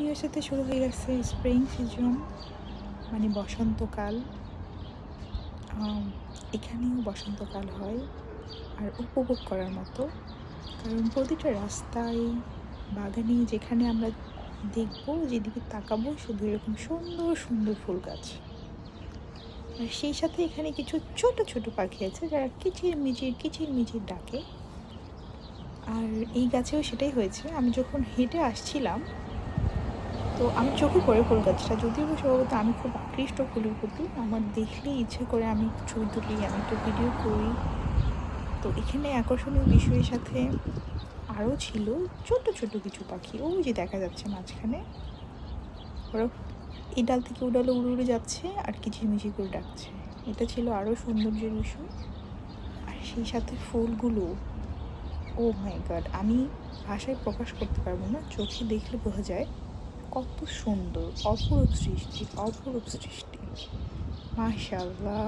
ইউএসএতে শুরু হয়ে গেছে স্প্রিং সিজন, মানে বসন্তকাল। এখানেও বসন্তকাল হয়, আর উপভোগ করার মতো। কারণ প্রতিটা রাস্তায়, বাগানে, যেখানে আমরা দেখবো, যেদিকে তাকাবো, শুধু এরকম সুন্দর সুন্দর ফুল গাছ। আর সেই সাথে এখানে কিছু ছোট ছোট পাখি আছে যারা কিচিরমিচির কিচিরমিচির ডাকে। আর এই গাছেও সেটাই হয়েছে। আমি যখন হেঁটে আসছিলাম, তো আমার চোখে পড়ে ফুল গাছটা, যদিও বা স্বভাবত আমি খুব আকৃষ্ট ফুলের প্রতি, আমার দেখলেই ইচ্ছে করে আমি একটু ছবি তুলি, আমি একটু ভিডিও করি। তো এখানে আকর্ষণীয় বিষয়ের সাথে আরও ছিল ছোট ছোট কিছু পাখি, ওই যে দেখা যাচ্ছে মাঝখানে, ওরা এই ডাল থেকে ও ডালে উড়ে উড়ে যাচ্ছে আর কিচিরমিচির করে ডাকছে। এটা ছিল আরও সৌন্দর্যের বিষয়। আর সেই সাথে ফুলগুলো, ও মাই গড, আমি ভাষায় প্রকাশ করতে পারবো না, চোখে দেখলে বোঝা যায় কত সুন্দর। অপরূপ সৃষ্টি, অপরূপ সৃষ্টি, মাশাআল্লাহ।